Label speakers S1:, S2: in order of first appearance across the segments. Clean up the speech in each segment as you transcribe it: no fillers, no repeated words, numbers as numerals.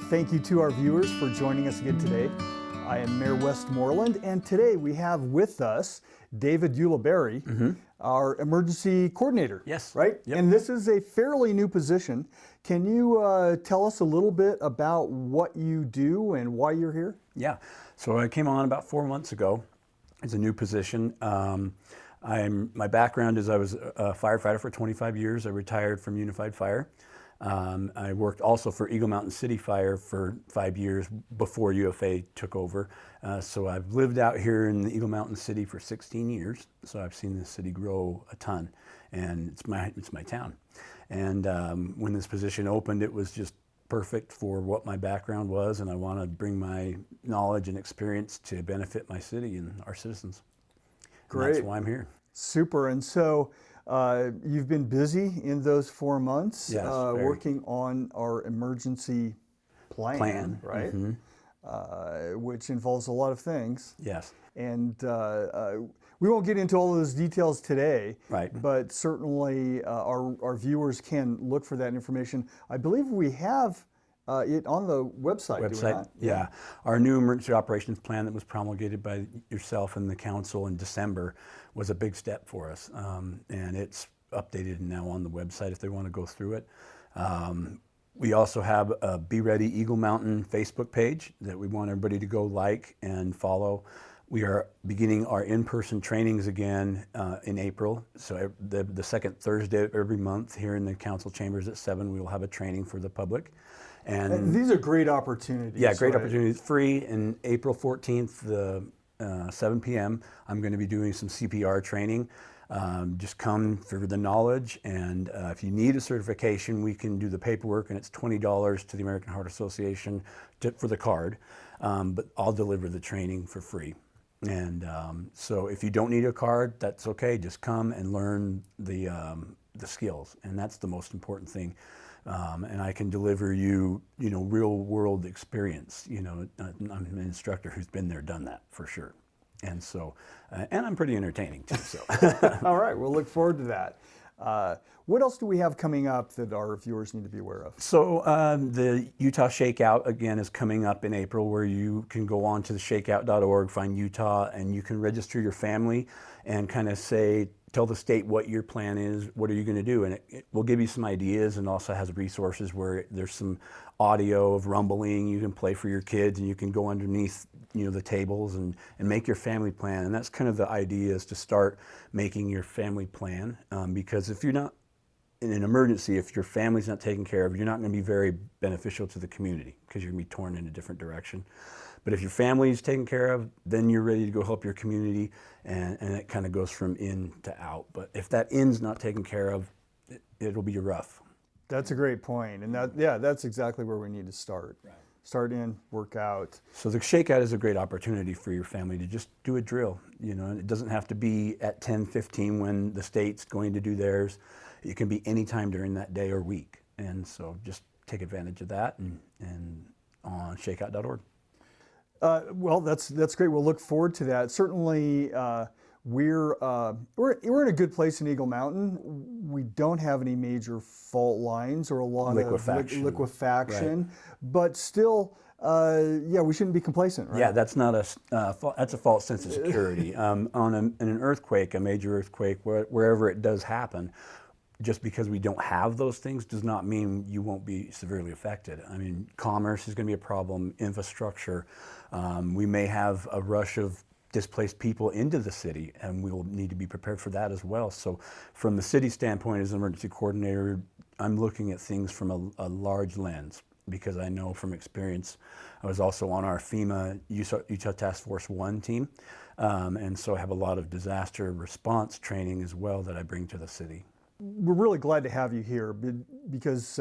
S1: Thank you to our viewers for joining us again today. I am Mayor Westmoreland, and today we have with us David Ulibarri, our emergency coordinator.
S2: Yes.
S1: Right?
S2: Yep.
S1: And this is a fairly new position. Can you tell us a little bit about what you do and why you're here?
S2: Yeah. So I came on about 4 months ago. It's a new position. My background is I was a firefighter for 25 years. I retired from Unified Fire. I worked also for Eagle Mountain City Fire for 5 years before UFA took over. So I've lived out here in the Eagle Mountain City for 16 years. So I've seen the city grow a ton, and it's my town. And when this position opened, it was just perfect for what my background was, and I want to bring my knowledge and experience to benefit my city and our citizens.
S1: Great.
S2: And that's why I'm here.
S1: Super. And so you've been busy in those 4 months,
S2: Yes,
S1: working on our emergency plan. Right? Which involves a lot of things.
S2: Yes.
S1: And we won't get into all of those details today,
S2: Right.
S1: but certainly our viewers can look for that information. I believe we have it on the website. Do we not?
S2: Yeah. Our new emergency operations plan that was promulgated by yourself and the council in December was a big step for us. And it's updated now on the website if they want to go through it. We also have a Be Ready Eagle Mountain Facebook page that we want everybody to go like and follow. We are beginning our in-person trainings again in April. So the second Thursday of every month here in the council chambers at 7, we will have a training for the public.
S1: And these are great opportunities.
S2: Yeah, great
S1: right?
S2: opportunities. Free. And April 14th, 7 p.m., I'm going to be doing some CPR training. Just come for the knowledge, and if you need a certification, we can do the paperwork, and it's $20 to the American Heart Association for the card, but I'll deliver the training for free. And so if you don't need a card, that's okay. Just come and learn the skills, and that's the most important thing. And I can deliver you, real world experience. I'm an instructor who's been there, done that for sure. And so, and I'm pretty entertaining too. So,
S1: all right, we'll look forward to that. What else do we have coming up that our viewers need to be aware of?
S2: So the Utah Shakeout again is coming up in April, where you can go on to the shakeout.org, find Utah, and you can register your family and kind of tell the state what your plan is, what are you going to do, and it will give you some ideas, and also has resources where there's some audio of rumbling you can play for your kids, and you can go underneath the tables and make your family plan. And that's kind of the idea, is to start making your family plan, because if you're not in an emergency, if your family's not taken care of, you're not going to be very beneficial to the community, because you're going to be torn in a different direction. But if your family is taken care of, then you're ready to go help your community, and it kind of goes from in to out. But if that in's not taken care of, it'll be rough.
S1: That's a great point, and that's exactly where we need to start. Right. Start in, work out.
S2: So the Shakeout is a great opportunity for your family to just do a drill. And it doesn't have to be at 10:15 when the state's going to do theirs. It can be any time during that day or week. And so just take advantage of that and on shakeout.org.
S1: Well, that's great. We'll look forward to that. Certainly, we're in a good place in Eagle Mountain. We don't have any major fault lines or a lot of liquefaction, right. But still, we shouldn't be complacent, right?
S2: Yeah, that's not that's a false sense of security. In an earthquake, a major earthquake, wherever it does happen, just because we don't have those things does not mean you won't be severely affected. I mean, commerce is going to be a problem, infrastructure. We may have a rush of displaced people into the city, and we will need to be prepared for that as well. So from the city standpoint, as an emergency coordinator, I'm looking at things from a large lens, because I know from experience. I was also on our FEMA Utah Task Force 1 team, and so I have a lot of disaster response training as well that I bring to the city.
S1: We're really glad to have you here, because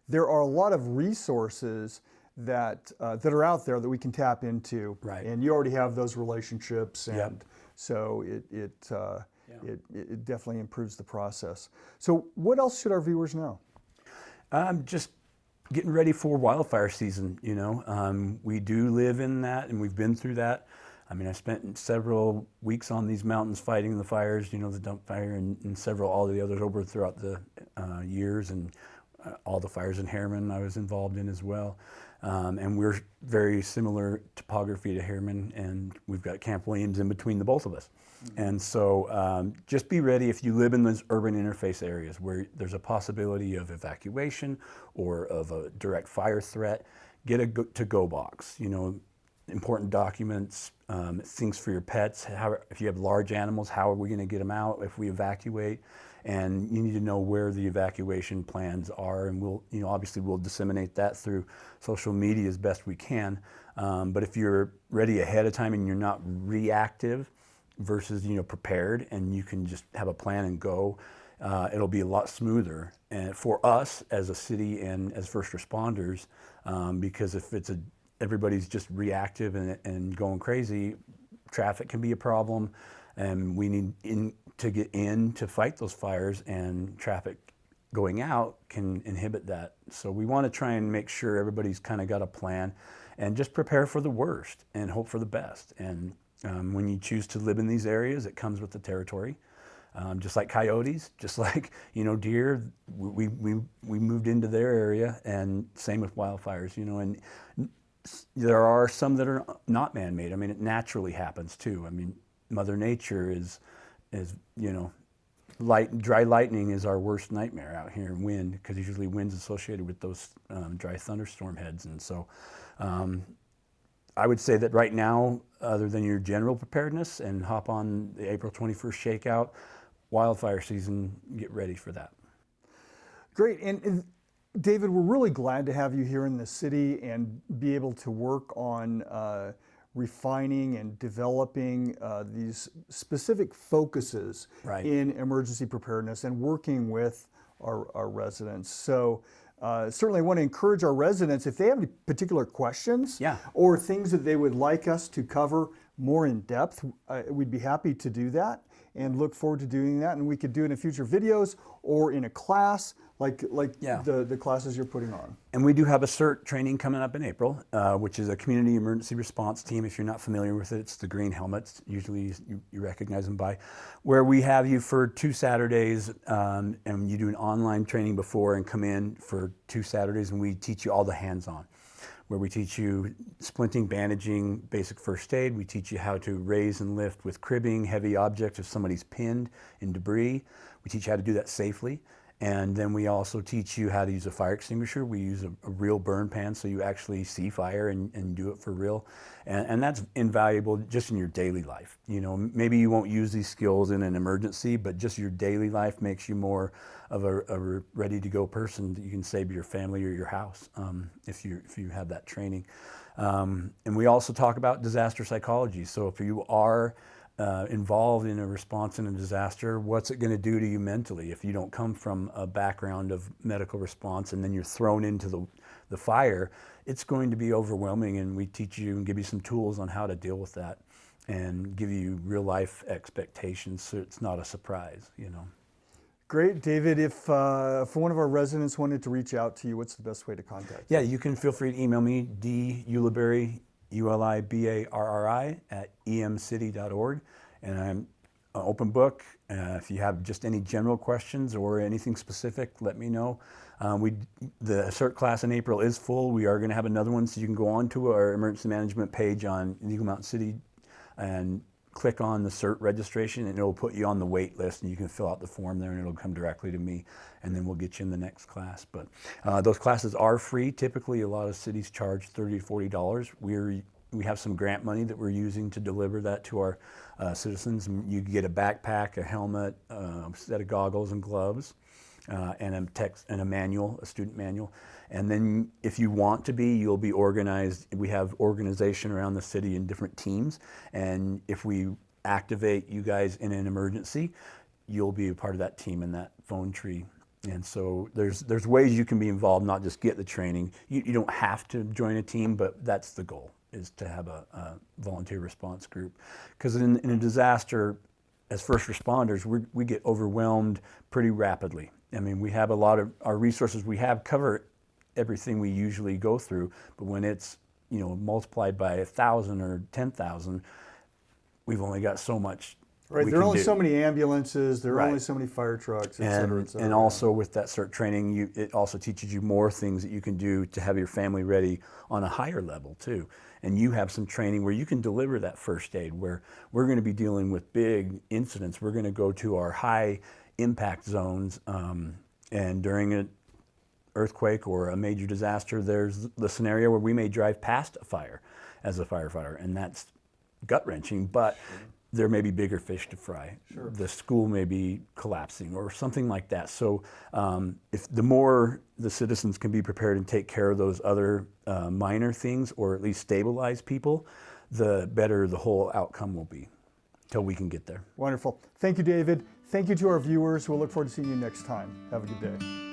S1: there are a lot of resources that are out there that we can tap into,
S2: right.
S1: And you already have those relationships, and
S2: yep.
S1: So it definitely improves the process. So what else should our viewers know?
S2: Just getting ready for wildfire season. We do live in that, and we've been through that. I mean, I spent several weeks on these mountains fighting the fires, the dump fire, and all the others over throughout the years, and all the fires in Harriman I was involved in as well. And we're very similar topography to Harriman, and we've got Camp Williams in between the both of us. And so just be ready if you live in those urban interface areas where there's a possibility of evacuation or of a direct fire threat, get a to-go box, important documents, things for your pets. If you have large animals, how are we going to get them out if we evacuate? And you need to know where the evacuation plans are, and obviously we'll disseminate that through social media as best we can. But if you're ready ahead of time and you're not reactive versus prepared, and you can just have a plan and go, it'll be a lot smoother. And for us as a city and as first responders, because if everybody's just reactive and going crazy, traffic can be a problem, and we need to get in to fight those fires, and traffic going out can inhibit that. So we want to try and make sure everybody's kind of got a plan and just prepare for the worst and hope for the best. And when you choose to live in these areas, it comes with the territory. Just like coyotes, just like deer, we moved into their area, and same with wildfires. And there are some that are not man-made. I mean, it naturally happens too. I mean, Mother Nature is dry lightning is our worst nightmare out here in wind, because usually wind's associated with those dry thunderstorm heads. And so I would say that right now, other than your general preparedness and hop on the April 21st Shakeout, wildfire season, get ready for that.
S1: Great. And David, we're really glad to have you here in the city and be able to work on refining and developing these specific focuses in emergency preparedness and working with our residents. So certainly I want to encourage our residents, if they have any particular questions or things that they would like us to cover more in depth, we'd be happy to do that and look forward to doing that. And we could do it in future videos or in a class like the classes you're putting on. And
S2: we do have a CERT training coming up in April, which is a community emergency response team. If you're not familiar with it, it's the green helmets. Usually you recognize them by, where we have you for 2 Saturdays, and you do an online training before and come in for 2 Saturdays, and we teach you all the hands-on, where we teach you splinting, bandaging, basic first aid. We teach you how to raise and lift with cribbing heavy objects if somebody's pinned in debris. We teach you how to do that safely. And then we also teach you how to use a fire extinguisher. We use a real burn pan, so you actually see fire and do it for real. And that's invaluable just in your daily life. Maybe you won't use these skills in an emergency, but just your daily life makes you more of a ready-to-go person that you can save your family or your house if you have that training. And we also talk about disaster psychology. So if you are involved in a response in a disaster, what's it going to do to you mentally if you don't come from a background of medical response and then you're thrown into the fire? It's going to be overwhelming, and we teach you and give you some tools on how to deal with that and give you real life expectations so it's not a surprise.
S1: Great. David, if one of our residents wanted to reach out to you, what's the best way to contact you?
S2: Yeah, you can feel free to email me, Ulibarri, Ulibarri @emcity.org, and I'm an open book. If you have just any general questions or anything specific, let me know. The CERT class in April is full. We are going to have another one, so you can go on to our emergency management page on Eagle Mountain City and click on the CERT registration, and it'll put you on the wait list, and you can fill out the form there, and it'll come directly to me, and then we'll get you in the next class. But those classes are free. Typically, a lot of cities charge $30 to $40. We have some grant money that we're using to deliver that to our citizens. You get a backpack, a helmet, a set of goggles and gloves, and a manual, a student manual. And then if you want to be, you'll be organized. We have organization around the city in different teams. And if we activate you guys in an emergency, you'll be a part of that team in that phone tree. And so there's ways you can be involved, not just get the training. You don't have to join a team, but that's the goal, is to have a volunteer response group. Because in a disaster, as first responders, we get overwhelmed pretty rapidly. I mean, we have a lot of our resources we have cover everything we usually go through, but when it's multiplied by 1,000 or 10,000, we've only got so much
S1: Right,
S2: we
S1: there are
S2: can
S1: only
S2: do.
S1: so many ambulances, there are
S2: Right.
S1: only so many fire trucks, et cetera, et
S2: And,
S1: cetera.
S2: and also with that CERT training, it also teaches you more things that you can do to have your family ready on a higher level too. And you have some training where you can deliver that first aid, where we're going to be dealing with big incidents. We're going to go to our high impact zones, and during an earthquake or a major disaster, there's the scenario where we may drive past a fire as a firefighter, and that's gut-wrenching, but there may be bigger fish to fry.
S1: Sure.
S2: The school may be collapsing or something like that. So if the more the citizens can be prepared and take care of those other minor things, or at least stabilize people, the better the whole outcome will be till we can get there.
S1: Wonderful. Thank you, David. Thank you to our viewers. We'll look forward to seeing you next time. Have a good day.